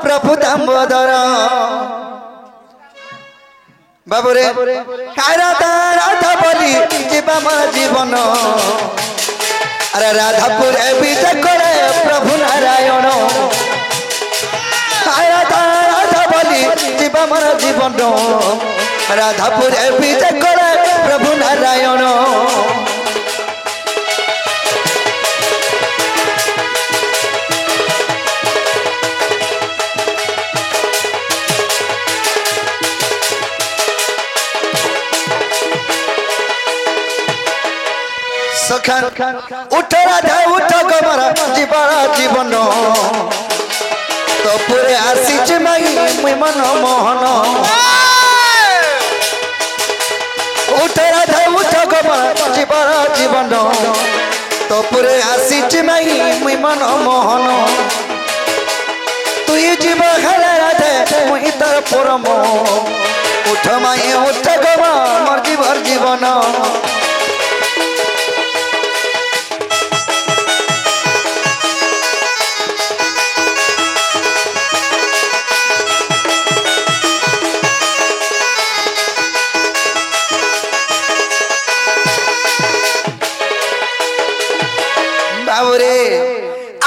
प्रभु दामोदर बाबुरे राधा राधा बोली जीवा मोर जीवन अरे राधापुर विजय करे प्रभु नारायण राधा राधा बोली जीवा मोर जीवन राधापुर विजय करे प्रभु नारायण सखान उठ राधा उठ गमरा जीवन जीवन तो पूरे आसी माई मुई मन मोहन उठ राधा उठ गमरा जीवन जीवन तो पूरे आसी माई मुई मन मोहन तु जीव हेले राधे मुई तर परम उठ माई उठ गमा मोर जीवर जीवन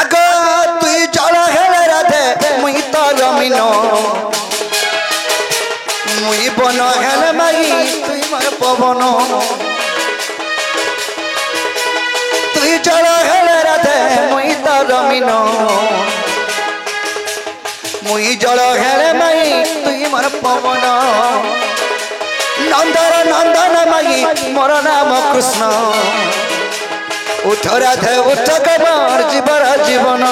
आग तुई जल हेले राधे मुई तो जमीन मुई बन हेले माई तुई मोर पवन तुई जल हेले राधे मुई तो जमीन मुई जल हेले माई तुई मोर पवन नंदन नंदन माई मोर नाम कृष्ण उठ राधे उठ गमार जीवर जीवन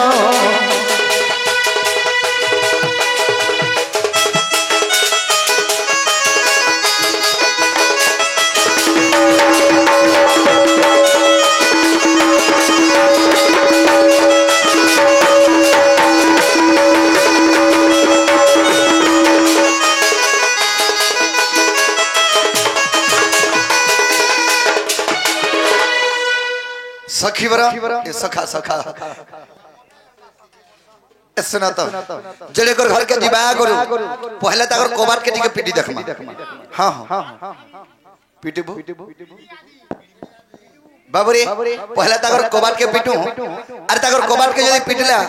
सखी बरा सखा सखा सुना तो जड़े कर घर के दिबा करू पहले तक कबाट के पीटी देखमा हां हां पीटीबो बाबूरे पहले तक कबाट के पीटू अरे तक कबाट के यदि पीटला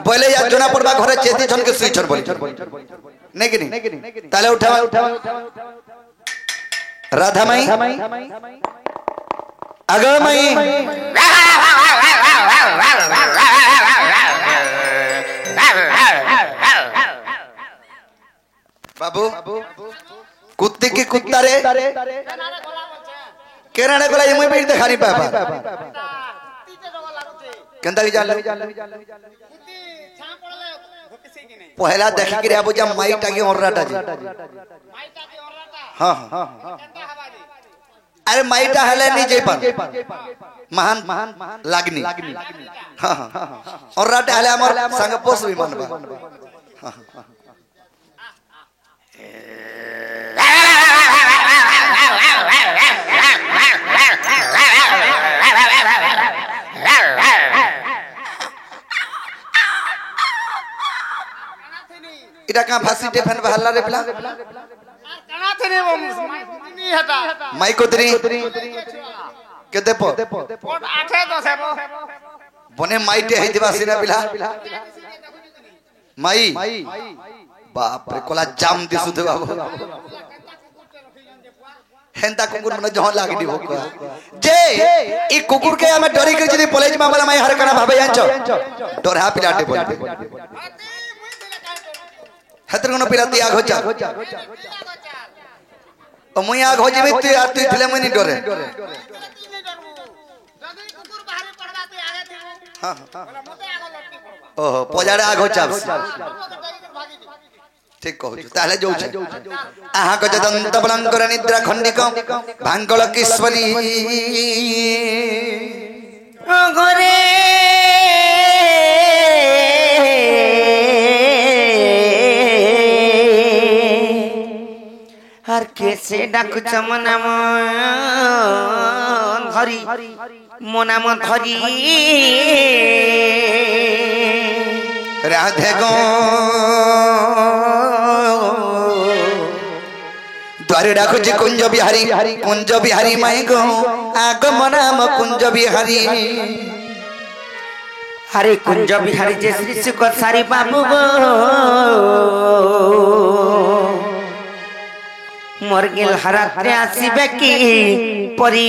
बोले या जोना पड़बा घरे चेती छन के सुई छर बोली नहीं कि नहीं ताले उठा राधा माई अगर माई बाबू कुत्ते की कुत्ता रे केराने कोला ये मुई पे देखा नहीं पापा केंदा की जाल पहला देख के आबो जा माई टाके ओरराटा जी हां हां अरे माईटा हेले नहीं जाई पान महान लागनी हां हां और राटे हेले हमर संग पोस भी मनबा हां इटा का फांसी टेफन बहला रे प्ला कना थे रे नहीं हटा माई को तरी केते पो पोट 8 10 है बने माईटे है दिवासीना बिला माई बाप रे कोला जाम दिसु दे बाबू हेंता कुकुर मन जह लागडी होको जे ई कुकुर के हमें डरी के जदी कॉलेज में वाला माई हर कना भाबे जानछ डरहा पिलाटे बोल हतर कोनो पिला तिया घोचा ओ मुई आग हो जेबे तू तू थिले मुई नहीं डरे हां ओहो पजाड़े आग होचा ठीक कहू ताले जो आहा को जदंत बलंकर निद्रा खंडिक भांगल किस्वनी घरे हर कैसे डाक चमनाम धरी मोनाम धरी राधे गो धरी डाकुची कुंज बिहारी माई गो आगम नाम कुंज बिहारी हरे कुंज बिहारी जे श्री सुख सारी बाबू गो मोर गेल हरात्रे आसीबे की परी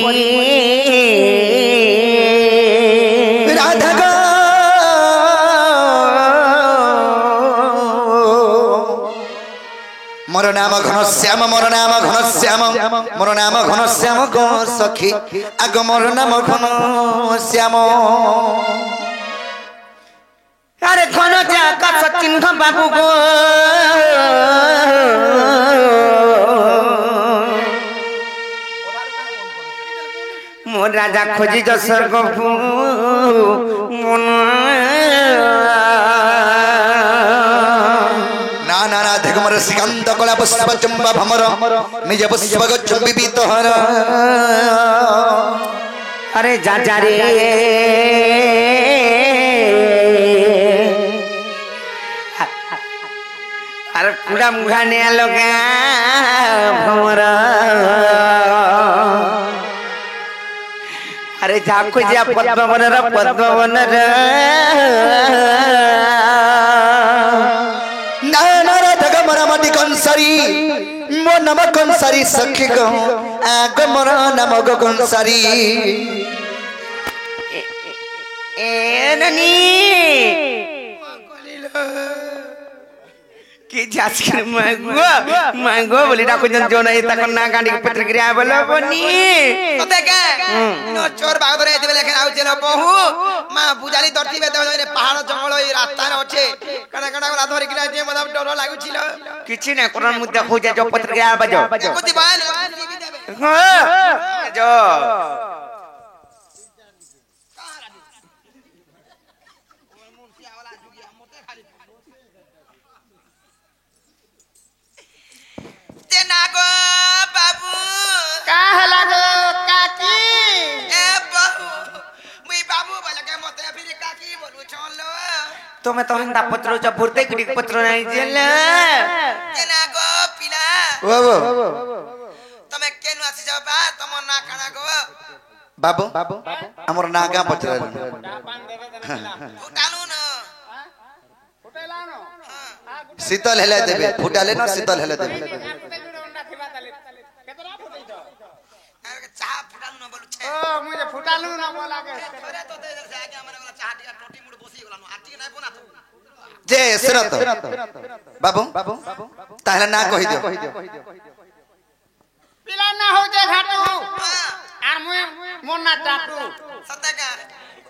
राधा गो मोर नाम घनश्याम गो सखी आग मोर नाम घनश्याम अरे घन का चिन्ह बाबू गो मोर राजा खोजी जो स्वर्ग ना दिगमर श्रीकांत कला पुष्प चंबा भमर निज पुष्प चुंबी बीतहर अरे जा रे अरे पूरा मुखा ने लगा भमर अरे जा खोजिया पद्मवन कंसारी मो नम कंसारी सखी कहूँ आग मोर नम गो कंसारी ननी कि जासकर मांगो बोली डाको जन जो नहीं तक ना गाड़ी के पत्र गिरा बोलो बनी तो देखे नो चोर बागदर ए देबे लेकिन आउ चलो बहु मां बुजाली दर्ती बे देबे पहाड़ जंगल ए रास्ता रे अछि कना कना गला धरि किना जे मतलब डर लागु छिल किछि ने कोन मु देखौ जे जो पत्र गिरा बजो कुति बान हां जो नागो बाबू का लागो काकी ए बाबू मुई बाबू बोले के मते फिर काकी बोलू चलो तुम्हें तो हंदा पत्र जो भरते कुड़ी पत्र नहीं जेल ए नागो पिला बाबू तमे केनु आसी जाओ बा तम ना काना गो बाबू हमर ना का पत्र फुटालू न फुटेला न शीतल हेले देबे फुटाले न शीतल हेले देबे चाह फुटालू न बोलू छे ओ मुझे फुटालू ना बोला के थोड़े तो दे दे से आगे हमरे वाला चाह टिया टोटी मुड़ बसी गला आटी नै बना तो जे सुनत बाबू ताहले ना कहि दियो पिला ना हो जे घाटू आर मुए मोन ना टाटू सत्य का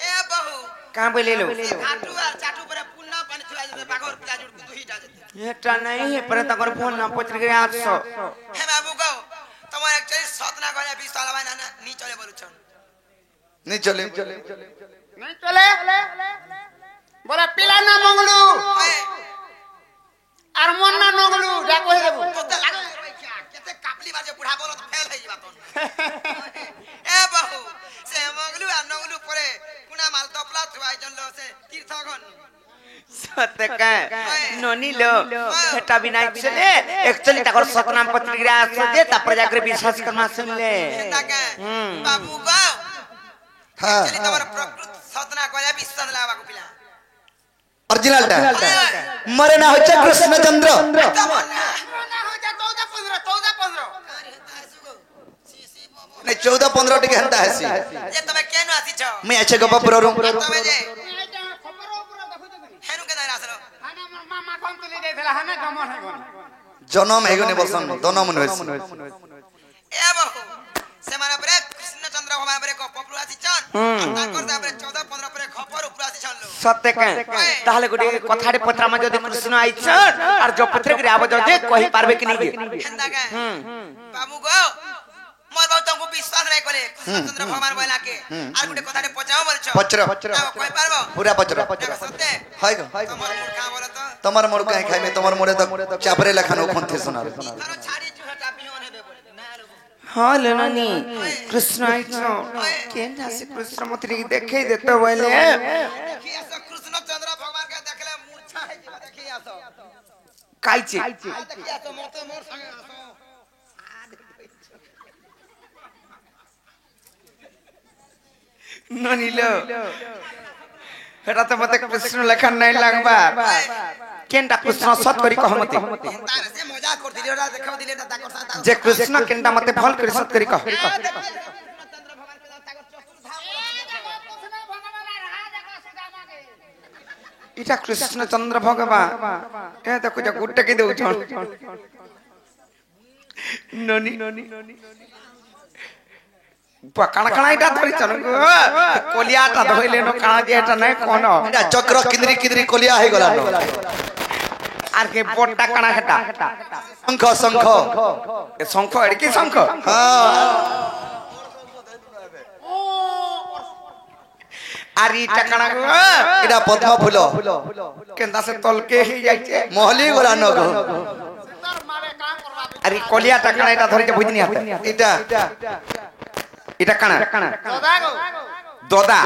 ए बहू का बोले लो घाटू आ चाटू पर पुन्ना पानी थुआ जे बागोर पिया जुड़ के दुही जा जे एटा नहीं है पर तकर फोन ना पत्र के 800 हे बाबू गो तमर एक्चुअली सतना गले 20 साल बाय ना नी चले बोलू छन नहीं चले नहीं चले बोला पिला ना मंगलू आर मोन ना नगलू जा कहि देबू तो लागल केते कापली बाजे बुढ़ा बोलो तो फेल होई बातन ए बहू से मंगलू आ नगलू परे कुना माल तपला थुआई जनलो से तीर्थगन सत्य का नोनी लो हेटा बिना चले एक्चुअली तकर सतनाम पत्र गिरा से दे तापर जाकर विश्वास करना सुन ले बाबू गो हां एक्चुअली तमर प्रकृत सतना कोया विश्वास लावा को पिला ओरिजिनल टा मरे ना होचे कृष्णचंद्र ना हो जा 14 15 नहीं 14 15 टिके हंता हसी ये तमे केनो आसी छ मैं अच्छे गप पुरो तमे जे हेनु के दायरा आसलो हाना मामा कोन तुली देला हाना गमन है गन जन्म हेगो ने बसन दोनो मन होइस ए बहू से माने परे कृष्णचंद्र भगवान परे को पपरु आसी छन ताकर से परे 14 15 परे खपर ऊपर आसी छन लो सत्य का ताहले गुडी कथारे पत्रा में जदी कृष्ण आई छ और जो पत्र के आवाज जे कहि पारबे कि नहीं हेंदा का बाबू गो मोर बाबू तुमको विश्वास नहीं करे कृष्णचंद्र भगवान बोला के और गुटे कथारे पचाओ बोल छ पत्र कोई पारबो पूरा पत्र सत्य हाय गो तमर मुड़ का बोल तो तमर मोड़ काहे खाइमे तमर मोड़े तक चापरे लखन ओखन थे सुना करो छाड़ी जुहटा पियोन हेबे बोले ना लो हां लेनानी कृष्ण आई छ केना से कृष्ण मतरी देखे देतो बोले देखिए सब कृष्णचंद्र भगवान के देखले मूर्छा है जीवा देखिए आसो काई छे देखिए आसो मोर संगे आसो ননিলো এটা তো মতে কৃষ্ণ লেখার নাই লাগবা কেনটা কৃষ্ণ সৎ করি কহ মতে তার সে মজা করতিলি ওরা দেখাও দিলে না তাকর সাথে যে কৃষ্ণ কেনটা মতে ভাল করে সৎ করি কহ চন্দ্র ভগবান কে তাকর চতুর্ধাম এটা কৃষ্ণ চন্দ্র ভগবান এ দেখো যা গুটটা কি দেউছ ননি কানা কানা এটা ধরি চল কলিয়াটা ধইলে ন কানা যে এটা নাই কোন এটা চক্র কিন্দ্রি কিন্দ্রি কলিয়া হয়ে গলা আর কে বড়টা কানা হেটা শঙ্খ শঙ্খ এ শঙ্খ এর কি শঙ্খ হ্যাঁ আর ইটা কানা গো এটা পদ্ম ফুল কেনটা সে তলকে হই যাইছে মহলি গলা নগ আর এই কলিয়াটা কানা এটা ধরিতে বুঝিনি হাতে এটা এটা কানা দদা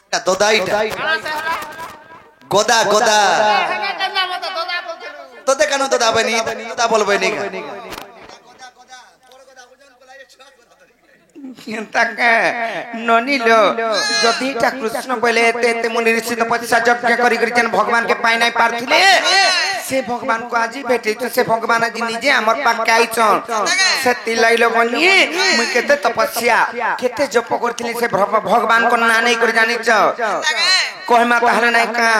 এটা দদা এটা গোদা গোদা তোতে কেন দদা বনি দদা বলবে নি তাকে ননিলো যদি তা কৃষ্ণ বলে এতে মুনি ঋষি তপস্যা যজ্ঞ করি করিছেন ভগবান কে পাই নাই পারথিলে সে ভগবান को আজি भेटे तो से भगवान আজি নিজে আমার পাকে আইছন সেতি লাইলো বনি মুই কেতে তপস্যা কেতে জপ করथिली से भगवान को ना नहीं कर जानिছ কহমা তাহলে নাই কা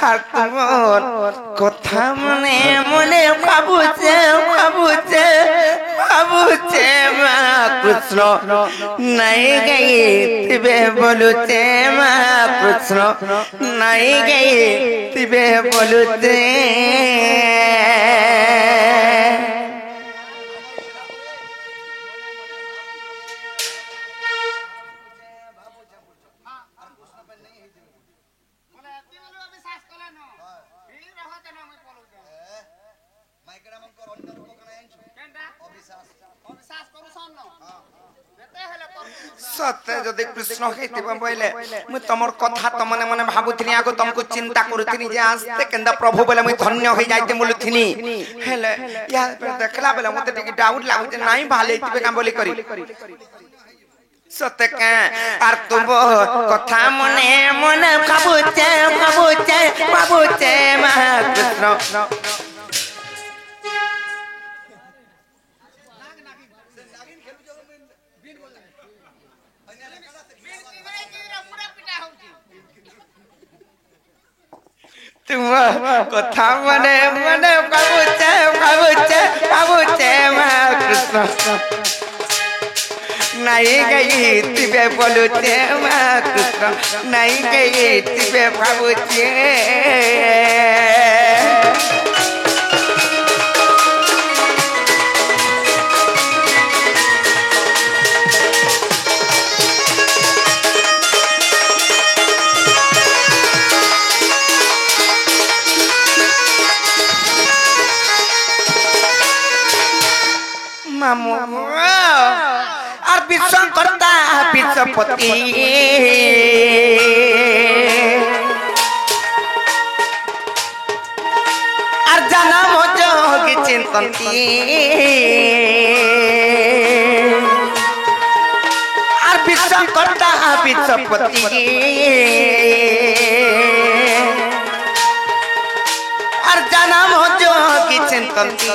আর তোমার কথা মনে মনে ভাবুছে ভাবুছে ভাবুছে মা কৃষ্ণ নাই গই তিবে বলুতে মা কৃষ্ণ নাই গই তিবে বলুতে সত্য যদি কৃষ্ণ হইতিবা বইলে মু তোমার কথা তো মনে মনে ভাবুথিনি আগো তুমকু চিন্তা করুথিনি যে আস্তে কেন্দা প্রভু বলে মু ধন্য হই যাইতে বলুথিনি হেলে ইয়া দেখলা বেলা মতে টিকে ডাউট লাগুছে নাই ভালে হইতিবে কাম বলি করি সত্য কে আর তুম কথা মনে মনে ভাবুছে ভাবুছে ভাবুছে মা কৃষ্ণ तुम कथा मने मने भाबुचे भाबुचे भाबुचे मा कृष्ण नहीं गई तिबे बोलुचे मा कृष्ण नहीं गई तिबे भाबुचे আর বিশ্বকর্তা বিশ্বপতি আর জনম যোগী চিন্তন্তি আর বিশ্বকর্তা বিশ্বপতি আর জনম যোগী চিন্তন্তি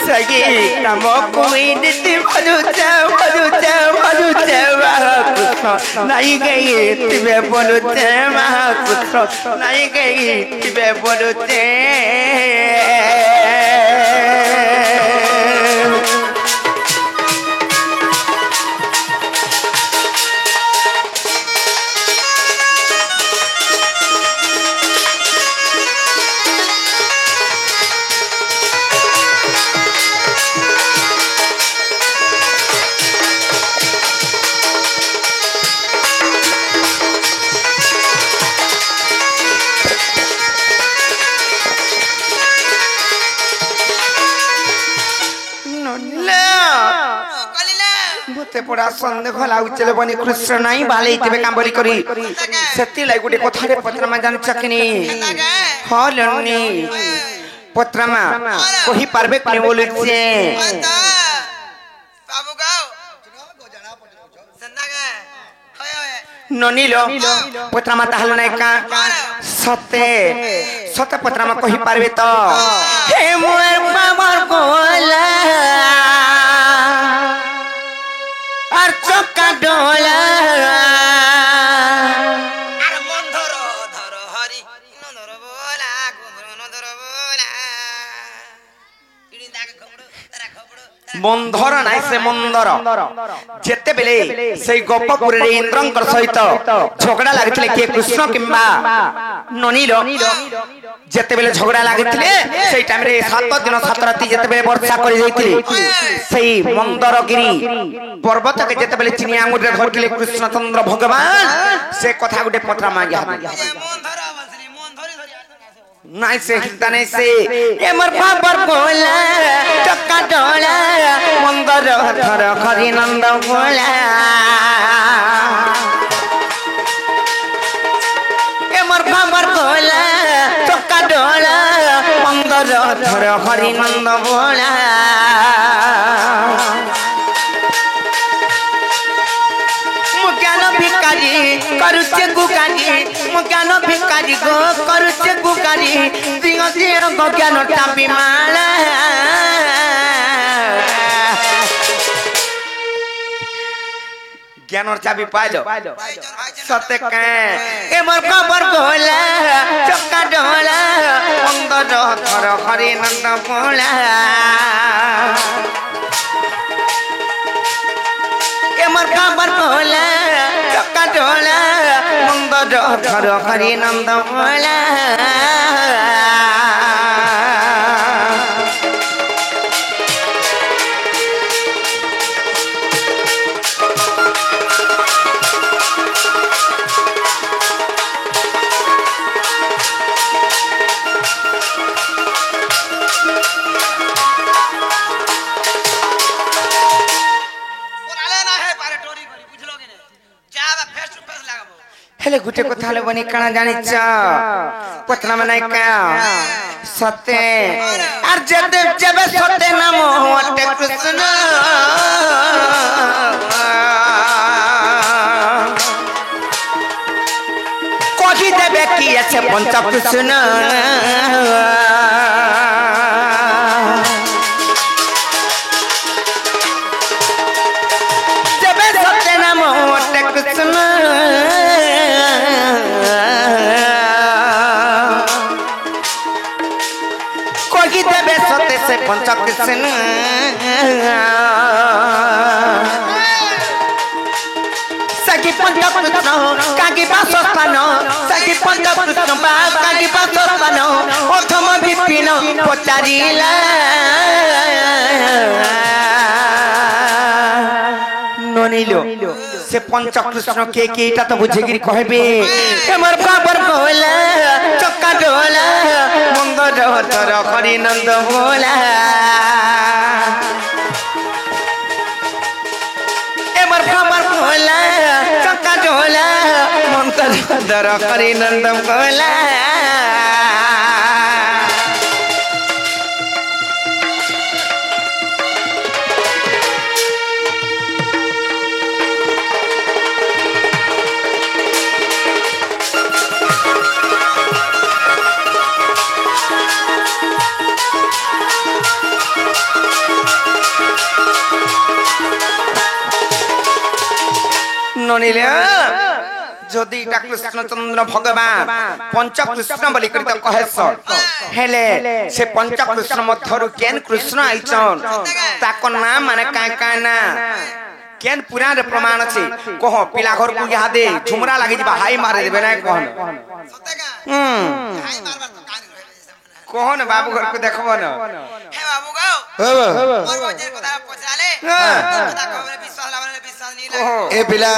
सगी नमो कोई दिति भरुचे भरुचे भरुचे महाकृष्ण नहीं गई तिबे बोलुचे महाकृष्ण नहीं गई तिबे बोलुचे पड़ा संदेह लाउचले बनी कृष्ण नहीं बाले इतबे काम बोली करी सेति लाई गुटे कथा रे पत्रमा जान चकनी हलनी पत्रमा कहि पारबे कोनी बोलुचे ননিলো পত্রামা তাহলে নাই কা সতে সতে পত্রামা কহি পারবে তো হে মোর বাবার গোলা আর চকা ডোলা আর মন ধর ধর হরি নন্দর বোলা গোবর নন্দর বোলা ইডি দাগ খবড় তারা খবড় মন্দর নাই সে মন্দর যেতেবেলে সেই গোপপুরে ইন্দ্রঙ্কর সহিত ঝগড়া লাগিଥିଲେ কিଏ কৃষ্ণ কিংবা ননীল যেতেবেলে ঝগড়া লাগিଥିଲେ সেই টাইমରେ 7 ଦିନ 7 ରାତି ଯେତେବେଳେ ବର୍ଷା କରି ଯାଇଥିଲେ সেই ମନ୍ଦରଗିରି ପର୍ବତକେ ଯେତେବେଳେ ଚିନି ଆଙ୍ଗୁଠିରେ ଧରିଥିଲେ କୃଷ୍ଣଚନ୍ଦ୍ର ଭଗବାନ ସେ କଥା ଗୋଟେ ପତ୍ରା ମାଗିଆ মন ধর বসলি মন ধরি ধরি নাই সে হিতা নাই সে এমর বাবার গোলা চক্কা ডোলা মন্দর ধর হরি নন্দ গোলা এমর বাবার গোলা চক্কা ডোলা মন্দর ধর হরি নন্দ গোলা জ্ঞান ভিকারি করুছে গুকারি জ্ঞান ভিকারি গো করুছে গুকারি দিগ দিগ জ্ঞান টাপি মালা জ্ঞানর চাবি পাইলো সতে কে এমর খবর গোলা চক্কা ডোলা অন্দর ধর হরি নন্দ গোলা এমর খবর গোলা চক্কা ডোলা অন্দর ধর হরি নন্দ গোলা हेले गुटे कथा ले बनी काना जानिच पतना मनाय का सते आर जदे जबे सते नाम होते कृष्ण कहि देबे कि আছে पंच कृष्ण जबे सते नाम होते कृष्ण से पंच कृष्ण सखी पंच कृष्ण कागी बासस्थान सखी पंच कृष्ण कागी बासस्थान प्रथम विपिन पचारिला ननीलो से पंच कृष्ण के केटा तो बुझेगिरी कहबे हमर बाबर बोला चक्का डोला मंदर धर हरि नंद बोला हमर बाबर बोला चक्का डोला मंदर धर हरि नंद बोला ननीले जदि कृष्णचंद्र भगवान पंच कृष्ण बोली करी तो कहेस हेले से पंच कृष्ण मध्यरु केन कृष्ण आइचन ताको नाम माने काय काय ना केन पुराण प्रमाण अछि कहो पिला घर को यहा दे झुमरा लागि जिबा हाई मारे देबे ना कहन हाई मारबार तो कान कहन बाबू घर को देखबो न हे बाबू गो मोर बजे कथा पछाले कथा कहबे विश्वास लाबे विश्वास नहीं लागे ए पिला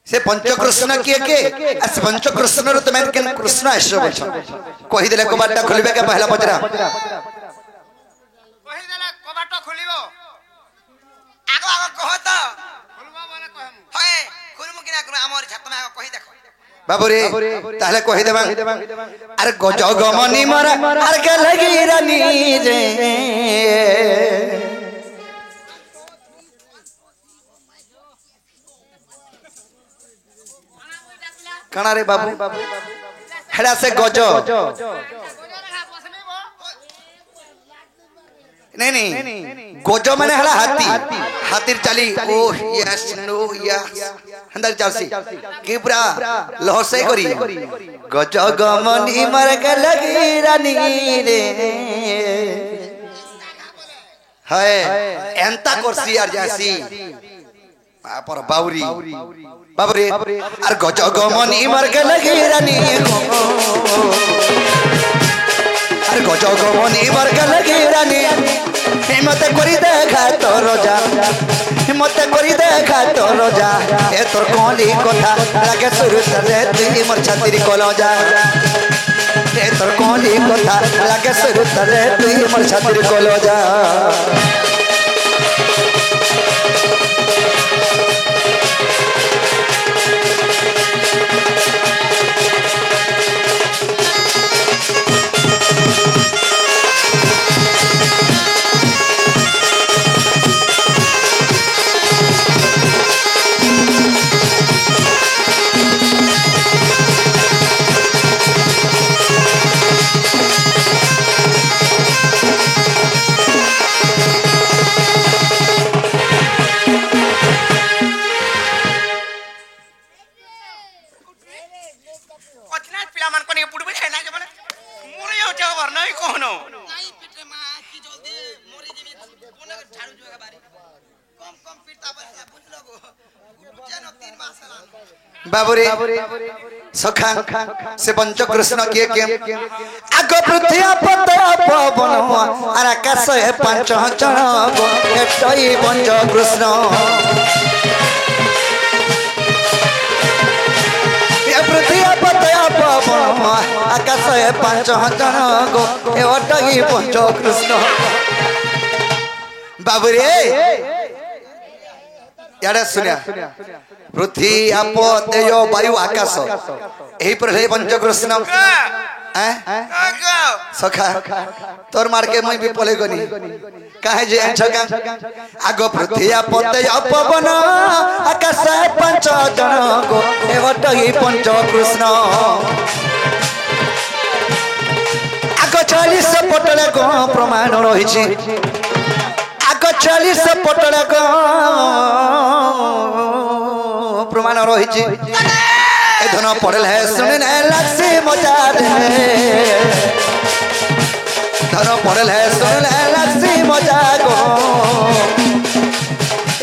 से पंचकृष्ण किए के अस पंचकृष्ण रो तमे केन कृष्ण आइसो बछ कहि देले कबाटा खोलबे के पहला पचरा कहि देले कबाटा खोलिबो आगो आगो कह त खोलबो माने कहम होय खोलमु किना कर हमर छत में आगो कहि देखो बाबू रे ताहले कहि देबा अरे गजगमनी मरा अरे के लगी रानी रे कणा रे बाबू हेड़ा से गज नहीं नहीं गज माने हला हाथी हाथीर चाली ओ यस नो यस हंदर चालसी की पूरा लहसे करी गज गमनी मर के लगी रानी रे हाय एंता करसी यार जासी पर बाउरी बाबरे और गज गमनी मर के लगी रानी और गज गमनी मर के लगी रानी हिम्मत करी देखा तो रोजा हिम्मत करी देखा तो रोजा ए तोर कोली कथा लागे शुरू रे तुई मोर छातिर कलजा ए तोर कोली कथा लागे शुरू रे तुई मोर छातिर कलजा बाबुरे सखा से पंच कृष्ण किए के आग पृथ्वी पत पवन और आकाश है पंच जन एटई पंच कृष्ण ये पृथ्वी पत पवन आकाश है पंच जन एटई पंच कृष्ण बाबुरे यार सुनिया पृथ्वी आप तेज वायु आकाश यही पर पंच कृष्ण सखा तोर मार के मुई भी पले गनी काहे जे छका आग पृथ्वी आप तेज पवन आकाश पंच जन गो एवट ही पंच कृष्ण आग 40 पटले को प्रमाण रही आग 40 पटले को प्रमाण रही धन पड़ल है सुनने लक्ष्मी मजा धन पड़ल है सुनने लक्ष्मी मजा गो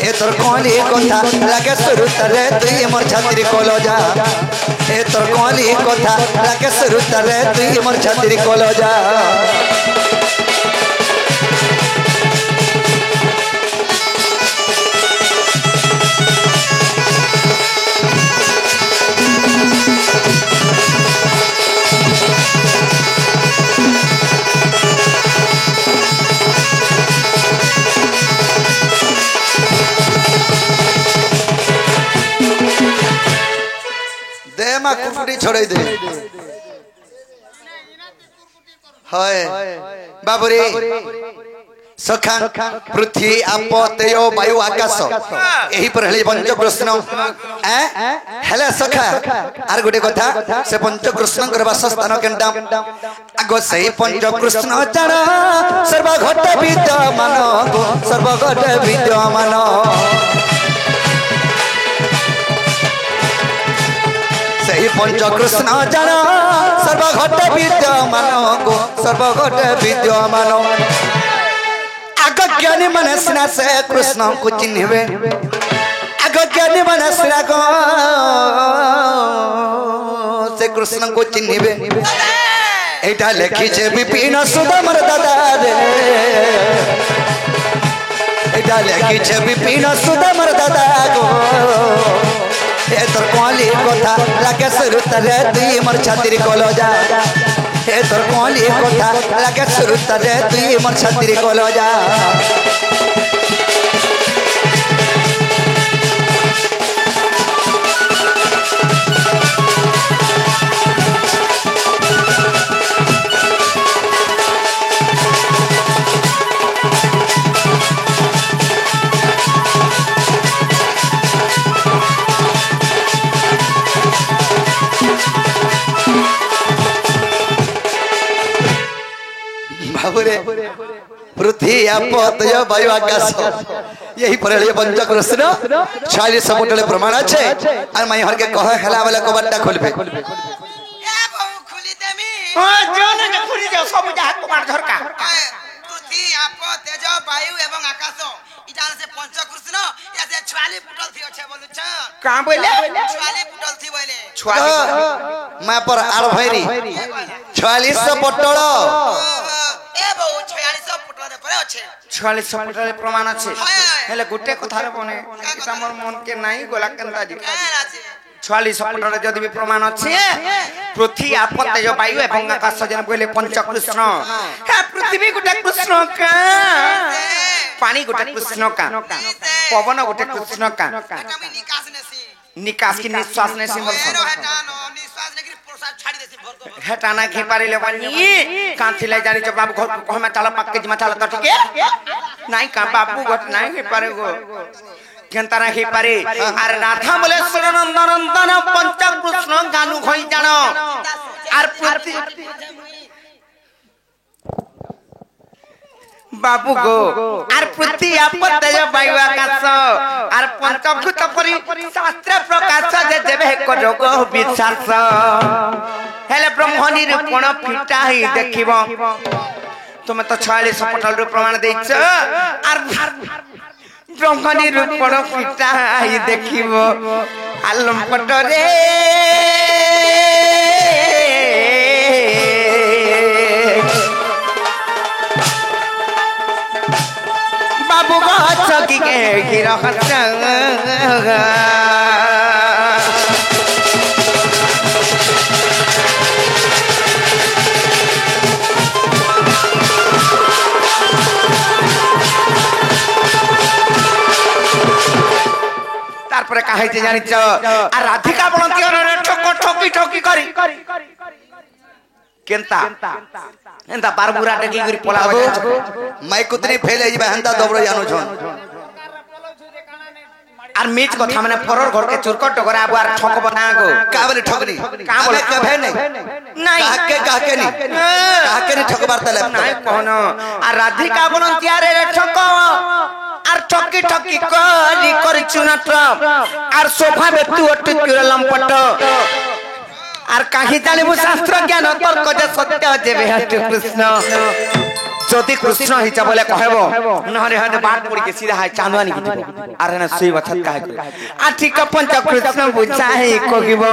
ए तोर कोली कथा लागे शुरू रे तुई मोर छातिर कलजा ए तोर कोली कथा लागे शुरू रे तुई मोर छातिर कलजा कुकुटी छोड़े दे हाय बाबुरे सखा पृथ्वी आप तेज वायु आकाश यही पर हेले पंच कृष्ण हेले सखा आर गोटे कथा से पंच कृष्ण वास स्थान केनटा आगो सही पंच कृष्ण जान सर्वघट विद्यमान सर्वघट विद्यमान सही पंच कृष्ण जान सर्वघट विद्यमान गो सर्वघट विद्यमान आग ज्ञानी मन सिना से कृष्ण को चिन्हवे आग ज्ञानी मन सिना को से कृष्ण को चिन्हवे एटा लेखी छे विपिन सुदामर दादा रे एटा लेखी छे विपिन सुदामर दादा गो ए तोर कोली कथा लागे शुरू रे तुई मोर छातिर कलजा ए तोर कोली कथा लागे शुरू रे तुई मोर छातिर कलजा पृथ्वी आप तेज वायु आकाश यही पर पंचकृष्ण 40 फुटले प्रमाण अच्छे और मैं हर के कह हेला वाला कबाटा खोलबे ए बहु खुली देमी ओ जो ना खुली जाओ सब हाथ को मार झरका पृथ्वी आप तेज वायु एवं आकाश इजाल से पंचकृष्ण ऐसे 44 फुटल थी अच्छे बोलू छ का बोले 44 फुटल थी बोले मैं पर आर भैरी 46 पटल ए बहु 46 फुटल परे अच्छे 46 फुटले प्रमाण अच्छे हेले गुटे कथार बने एटा मोर मन के नाही गोला केनता जी 46 फुटले जदि भी प्रमाण अच्छे पृथ्वी आप तेज वायु एवं आकाश जन बोले पंचकृष्ण हे पृथ्वी गुटे कृष्ण का पानी गुटे कृष्ण का पवन गुटे कृष्ण का कमी निकास नेसी निकास की निश्वास ने सिंबल एरो हटा नो निश्वास नेगिरी प्रसाद छाड़ी देसी भर दो हेटाना घे पारे ले बनी कांथी ले जानी जब बाबू घर को हमें चला पक्के जिमा चला तो ठीक है नहीं का बाबू घट नहीं घे पारे गो केनतारा घे पारे अरे नाथा बोले सुरनंदन नंदन पंचकृष्ण गानु होई जानो are Prithvi Babu go are पृथ्वी आप तेज वायु आकाश आर पंचभूत परि शास्त्र प्रकाश जे देबे करोग विश्वास हेले ब्रह्म निरूपण फिटा ही देखिबो तुम तो 46 पटल रो प्रमाण देछ आर ब्रह्म निरूपण फिटा ही देखिबो आलम पटरे बाबू गछ की के गिरा तारपरे काहे जे जानिच आ राधिका बनती ठक ठकी ठकी करी केनता एंता बारबुरा टेकी गिरी पोला मैं कुतरी फेल है जिबा हंता दबरो जानो छन आर मीच कथा माने फरर घर के चुरकट टगरा बुआर ठक बना गो का बोले ठगनी का बोले कभे नहीं नहीं काके नहीं ठगबार तले नहीं कोनो आ राधिका बनती रे ठक आर ठकी ठकी करी करी चुनाट आर सोफा में तू अटक लंपट आर काहे जानिबु शास्त्र ज्ञान तर्क जे सत्य जेबे हटु कृष्ण जति कृष्ण हिचा बोले कहबो नहरे हटे बात पड़ी के सीधा है चांदवानी की अरे ना सुई वछत काहे को आठी का पंच कृष्ण बुझाए कोगिबो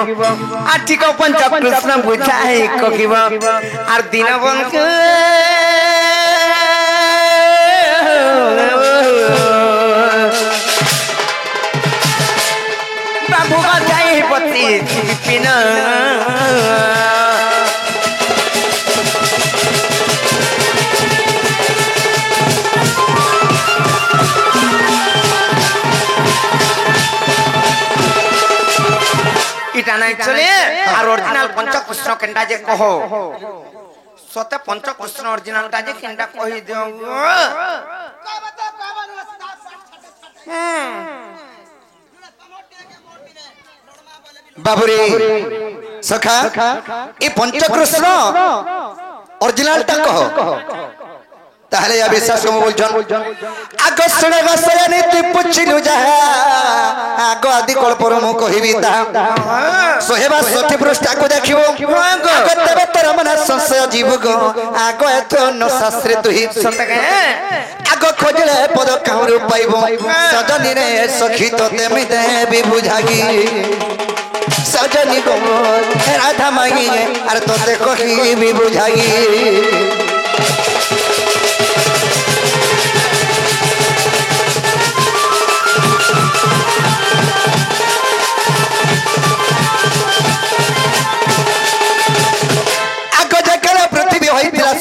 आठी का पंच कृष्ण बुझाए कोगिबो आर दिन बंक बाबू बजाई पति पिना इटा नहीं चले और ओरिजिनल पंचकृष्ण केंडा जे कहो सते पंचकृष्ण ओरिजिनल ता जे केंडा कहि दियो बाबुरे सखा ए पंचकृष्ण ओरिजिनल ता कहो ताहले या विश्वास को बोल जन आगो सुने बसयानी तू पुछिलु जा आगो आदि कल्पर मु कहिबी ता सोहेबा 60 पृष्ठा को देखिबो आगो तबे तोर मन संशय जीव गो आगो एतो न शास्त्र तुही सतके आगो खोजले पद काउरु पाइबो सजनी रे सखी तो तेमि देबी बुझागी सजनी गो राधा माई अरे तोते कहिबी बुझागी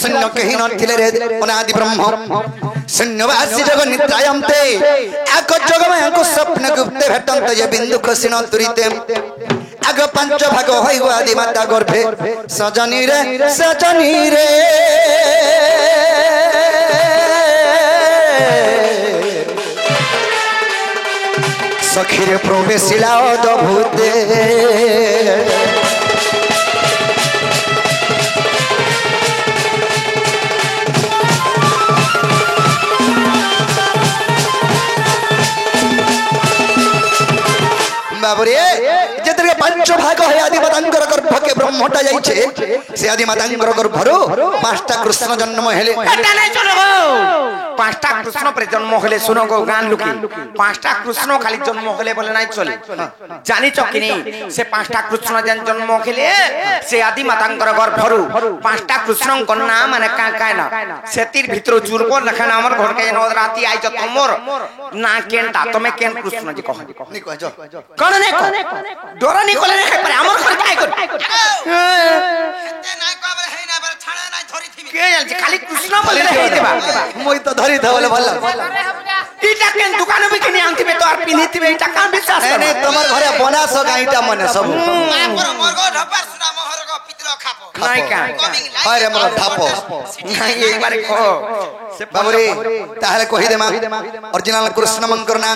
शून्य कहीं नथिले रे अनादि ब्रह्म शून्यवासी जग नित्रायन्ते आक जग में आक स्वप्न गुप्ते भेटन्त जे बिंदु खसिन तुरिते आग पंच भाग होई आदि माता गर्भे सजनी रे सखी रे प्रवेशिला अद्भुते ব্রহ্মটা যাইছে সে আদি মাতাঙ্গর গর্ভরু পাঁচটা কৃষ্ণ জন্ম হেলে এটা নাই চলো গো পাঁচটা কৃষ্ণ পরে জন্ম হলে শুনো গো গান লুকি পাঁচটা কৃষ্ণ খালি জন্ম হলে বলে নাই চলে জানিছ কি নি সে পাঁচটা কৃষ্ণ যেন জন্ম হলে সে আদি মাতাঙ্গর গর্ভরু পাঁচটা কৃষ্ণঙ্কর নাম মানে কায় না সেতির ভিতর জুরব লেখানা আমার ঘরকে রাতি আইছ তোমর না কেনটা তুমি কেন কৃষ্ণ জি কহ নি কহ কোন নে ডরা নি কলে রে আমার ঘর কাই কর এতে নাই কবে হেই না বার ছাড়া নাই ধরি থিবি কে জানছে খালি কৃষ্ণ বলে হেই দেবা মই তো ধরি ধলে ভাল ইটা কেন দোকানে বিকিনি আনতিবে তো আর পিনিতিবে এটা কাম বিশ্বাস এনে তোমার ঘরে বনাস গাইটা মনে সব মাপর মরগো ঢপার সুনা মহরগো পিতল খাপো নাই কা আরে মোর ধাপ নাই একবারে কো বাবুরে তাহলে কহি দেমা অরিজিনাল কৃষ্ণ মঙ্কর না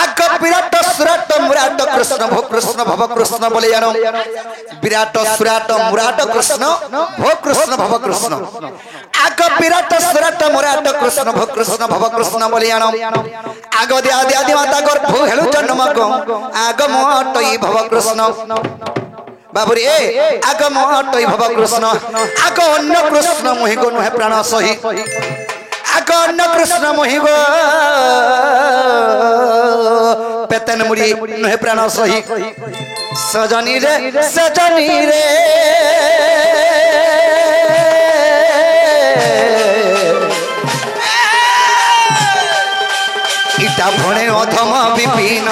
আগ বিরাট সুরাট মুরাট কৃষ্ণ ভো কৃষ্ণ ভব কৃষ্ণ বলে জানো বিরাট সুরাট মুরাট কৃষ্ণ ভো কৃষ্ণ ভব কৃষ্ণ আগ বিরাট সুরাট মুরাট কৃষ্ণ ভো কৃষ্ণ ভব কৃষ্ণ বলে জানো আগ দি আদি আদি মাতা গর্ভ হেলু জন্ম গো আগ মটই ভব কৃষ্ণ বাবুরে আগ মটই ভব কৃষ্ণ আগ অন্য কৃষ্ণ মোহি গো নহে প্রাণ সহি আগ অন্য কৃষ্ণ মোহি গো পেতন মুড়ি নহে প্রাণ সহি সজনী রে ইটা ভণে অধম বিপিন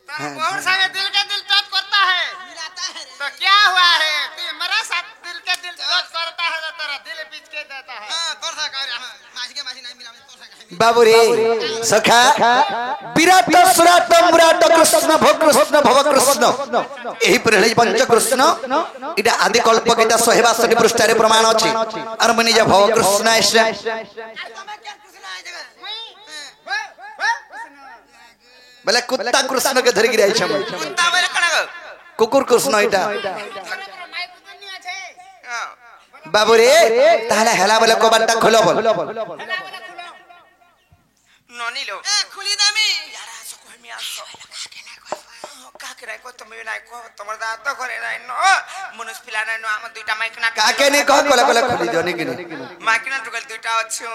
बहुत सारे दिल के दिल टच करता है मिलाता है तो क्या हुआ है तू मेरे साथ दिल के दिल टच करता है तो तेरा दिल बीच के देता है हां तोर सा कर हां माजी के माजी नहीं मिला तोर सा बाबुरे सखा विराट सुराट मुराट कृष्ण भो कृष्ण भव कृष्ण एही प्रणय पंच कृष्ण इटा आदि कल्प गीता 162 पृष्ठ रे प्रमाण अछि और मनि जे भव कृष्ण ऐसे बले कुत्ता कृष्ण के धरि गिराई छम कुत्ता बोले कना गो कुकुर कृष्ण इटा बाबुरे ताहले हेला बले कोबाटा खोलो बोल ननी लो ए खुली दामी यारा सको मी आसो का करे को तुम নাই को তোমার দাঁত তো করে নাই ন মনুষ পিলা নাই ন আমার দুইটা মাইকনা काके ने कह कोला कोला खुली जनी कि মাইকনা তো দুইটা আছে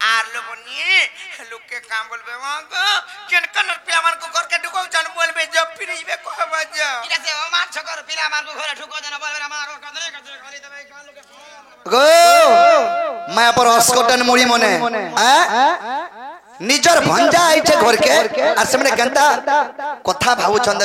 আর লোক নিয়ে লোককে কাম বলবে মাগো কেন কনর পিলা মান কো ঘর কে ঢুকো জান বলবে জব ফিরিবে কহবা যা এটা সে ও মান ছকর পিলা মান को ঘরে ঢুকো দেনা বলবে আমার কদরে কদরে খালি দেবে কান লোকে गो मैं पर अस्कोटन मुड़ी मने निजर भंजा आइछे घर के आ सेमने केनता कथा भाऊ चंद